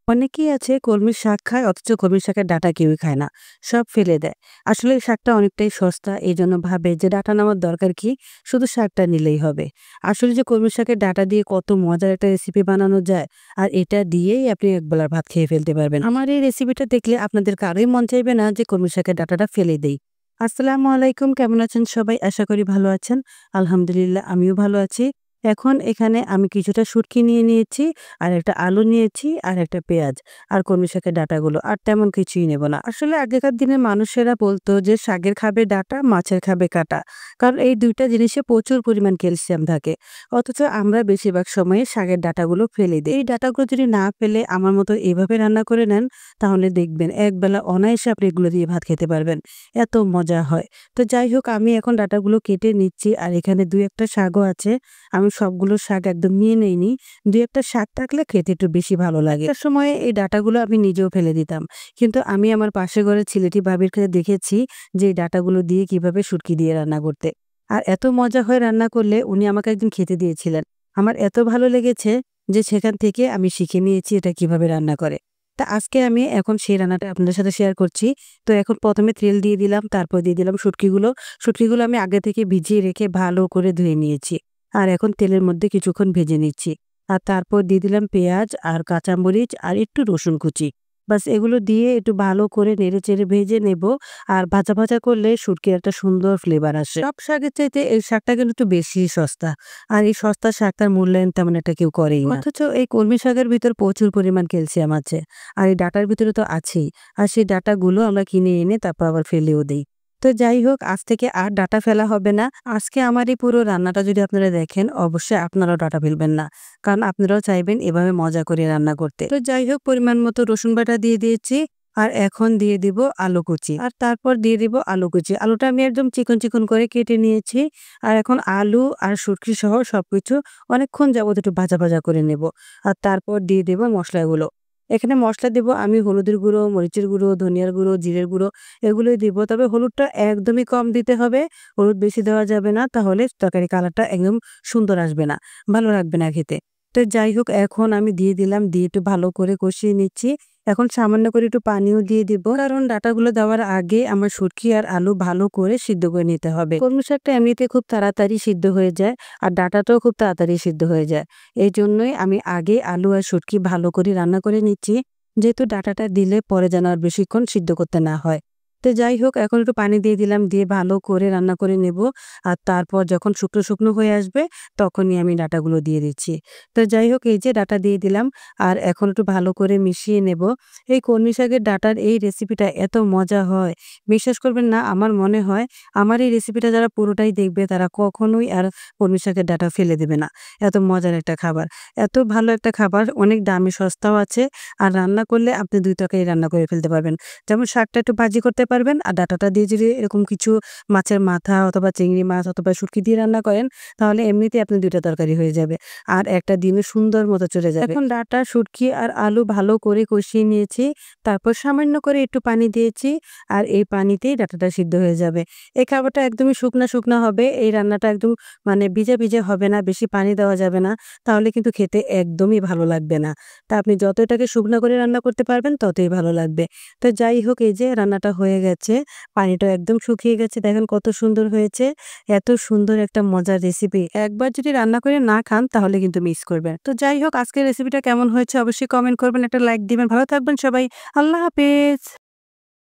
অনেকেই আছে কলমির শাক খায় অথচ কলমির শাকের ডাঁটা কেউই খায় না। সব ফেলে দেয়। আসলে এই শাকটা অনেকটাই সস্তা। এজন্য ভাবে যে ডাঁটা নেওয়ার দরকার কি? শুধু শাকটা নিলেই হবে। আসলে যে কলমির শাকের ডাঁটা দিয়ে কত মজার একটা রেসিপি বানানো যায়। আর এটা দিয়েই আপনি একবেলার ভাত খেয়ে ফেলতে পারবেন। আমার এই রেসিপিটা দেখলে আপনাদের কারোই মন চাইবে না যে কলমির শাকের ডাঁটাটা ফেলে দেই। আসসালামু আলাইকুম, কেমন আছেন সবাই? আশা করি ভালো আছেন। আলহামদুলিল্লাহ আমিও ভালো আছি। এখন এখানে আমি কিছুটা শুটকি নিয়ে নিয়েছি। আর একটা আলু নিয়েছি আর একটা পেঁয়াজ আর কলমি শাকের ডাঁটাগুলো আর তেমন কিছুই নেব না। আসলে আগেকার দিনের মানুষেরা বলতো যে শাকের খাবে ডাঁটা, মাছের খাবে কাঁটা। কারণ এই ২ টা জিনিসে প্রচুর পরিমাণ ক্যালসিয়াম থাকে। অথচ আমরা বেশিরভাগ সময়ে শাকের ডাঁটাগুলো ফেলে দিই। এই ডাঁটাগুলো যদি না ফেলে আমার মতো এভাবে রান্না করে নেন, তাহলে দেখবেন একবেলা অনায়াসে আপনি এগুলো দিয়ে ভাত খেতে পারবেন। এত মজা হয়। তো যাই হোক, আমি এখন ডাঁটাগুলো কেটে নিচ্ছি আর এখানে ২-১ টা শাকও আছে। আমি সবগুলো শাক একদম নিয়ে নেইনি। ২-১ টা শাক থাকলে খেতে একটু বেশি ভালো লাগে। একটা সময়ে এই ডাঁটাগুলো আমি নিজেও ফেলে দিতাম। কিন্তু আমি আমার পাশের ঘরের ছিলেটি ভাবির কাছে দেখেছি যে এই ডাঁটাগুলো দিয়ে কিভাবে শুটকি দিয়ে রান্না করতে। আর এত মজা হয় রান্না করলে উনি আমাকে একদিন খেতে দিয়েছিলেন। আমার এত ভালো লেগেছে যে সেখান থেকে আমি শিখে নিয়েছি এটা কিভাবে রান্না করে। তা আজকে আমি এখন সেই রান্নাটা আপনাদের সাথে শেয়ার করছি। তো এখন ১ম এ তেল দিয়ে দিলাম, তারপর দিয়ে দিলাম শুটকিগুলো। শুটকিগুলো আমি আগে থেকে ভিজিয়ে রেখে ভালো করে ধুয়ে নিয়েছি। আর এখন তেলের মধ্যে কিছুক্ষণ ভেজে নিচ্ছি। আর তারপর দিয়ে দিলাম পেঁয়াজ আর কাঁচামরিচ আর একটু রসুন কুচি। বাস এগুলো দিয়ে একটু ভালো করে নেড়েচেড়ে ভেজে নেব। আর ভাজা, ভাজা করলে শুটকির একটা সুন্দর ফ্লেভার আসে। সব শাকের চাইতে এই শাকটা কিন্তু একটু বেশি সস্তা। আর এই সস্তা শাকটার মূল্যায়ন তেমন একটা কেউ করেই না। অথচ এই কলমি শাকের ভিতর প্রচুর পরিমাণ ক্যালসিয়াম আছে। আর এই ডাঁটার ভিতরে তো আছেই। আর সেই ডাঁটাগুলো আমরা কিনে এনে তারপর আবার ফেলেও দেই। তো যাই হোক, আজ থেকে আর ডাঁটা ফেলা হবে না। আজকে আমার এই পুরো রান্নাটা যদি আপনারা দেখেন, অবশ্যই আপনারাও ডাঁটা ফেলবেন না। কারণ আপনারাও চাইবেন এভাবে মজা করে রান্না করতে। তো যাই হোক, পরিমাণ মতো রসুন বাটা দিয়ে দিয়েছি। আর এখন দিয়ে দিব আলু কুচি। আর তারপর দিয়ে দিব আলু কুচি। আলুটা আমি একদম চিকন, চিকন করে কেটে নিয়েছি। আর এখন আলু আর শুটকি সহ সবকিছু অনেকক্ষণ যাবত একটু ভাজা, ভাজা করে নেব। আর তারপর দিয়ে দেব মসলাগুলো। এখানে মসলা দেব আমি হলুদের গুঁড়ো, মরিচের গুঁড়ো, ধনিয়ার গুঁড়ো, জিরের গুঁড়ো এগুলোই দিব। তবে হলুদটা একদমই কম দিতে হবে। হলুদ বেশি দেওয়া যাবে না। তাহলে তরকারি কালারটা একদম সুন্দর আসবে না। ভালো লাগবে না খেতে। তো যাই হোক, এখন আমি দিয়ে দিলাম। দিয়ে একটু ভালো করে কষিয়ে নিচ্ছি। এখন সামান্য করে একটু পানিও দিয়ে দিব। কারণ ডাঁটাগুলো দেওয়ার আগে আমার শুটকি আর আলু ভালো করে সিদ্ধ করে নিতে হবে। কলমি শাকটা এমনিতে খুব তাড়াতাড়ি সিদ্ধ হয়ে যায়। আর ডাঁটাটাও খুব তাড়াতাড়ি সিদ্ধ হয়ে যায়। এইজন্যই আমি আগে আলু আর শুটকি ভালো করে রান্না করে নিচ্ছি। যেহেতু ডাঁটাটা দিলে পরে যেন আর বেশিক্ষণ সিদ্ধ করতে না হয়। তো যাই হোক, এখন একটু পানি দিয়ে দিলাম। দিয়ে ভালো করে রান্না করে নেব। আর তারপর যখন শুকনো, শুকনো হয়ে আসবে তখনই আমি ডাঁটাগুলো দিয়ে দিচ্ছি। তো যাই হোক, এই যে ডাঁটা দিয়ে দিলাম। আর এখন একটু ভালো করে মিশিয়ে নেব। এই কলমি শাকের ডাঁটার এই রেসিপিটা এত মজা হয়, বিশ্বাস করবেন না, আমার মনে হয় আমার এই রেসিপিটা যারা পুরোটাই দেখবে তারা কখনোই আর কলমি শাকের ডাঁটা ফেলে দেবে না। এত মজার একটা খাবার। এত ভালো একটা খাবার, অনেক দামি, সস্তাও আছে। আর রান্না করলে আপনি ২ তরকারি রান্না করে ফেলতে পারবেন। যেমন শাকটা একটু ভাজি করতে পারবেন আর ডাঁটাটা দিয়ে যদি এরকম কিছু মাছের মাথা অথবা চিংড়ি মাছ অথবা শুটকি দিয়ে রান্না করেন, তাহলে এমনিতেই আপনার ২ টা তরকারি হয়ে যাবে। আর একটা দিনও সুন্দর মতো চলে যাবে। এখন ডাঁটা, শুটকি আর আলু ভালো করে কষিয়ে নিয়েছি। তারপর সামান্য করে একটু পানি দিয়েছি। আর এই পানিতেই ডাঁটাটা সিদ্ধ হয়ে যাবে। এই খাবারটা একদমই শুকনা, শুকনা হবে। এই রান্নাটা একদম মানে ভিজে, ভিজে হবে না, বেশি পানি দেওয়া যাবে না। তাহলে কিন্তু খেতে একদমই ভালো লাগবে না। তা আপনি যত এটাকে শুকনা করে রান্না করতে পারবেন ততই ভালো লাগবে। তো যাই হোক, এই যে রান্নাটা হয়ে গেছে। পানিটাও একদম শুকিয়ে গেছে। দেখেন কত সুন্দর হয়েছে। এত সুন্দর একটা মজার রেসিপি। একবার যদি রান্না করে না খান তাহলে কিন্তু মিস করবেন। তো যাই হোক, আজকের রেসিপিটা কেমন হয়েছে অবশ্যই কমেন্ট করবেন, একটা লাইক দিবেন। ভালো থাকবেন সবাই। আল্লাহ হাফেজ।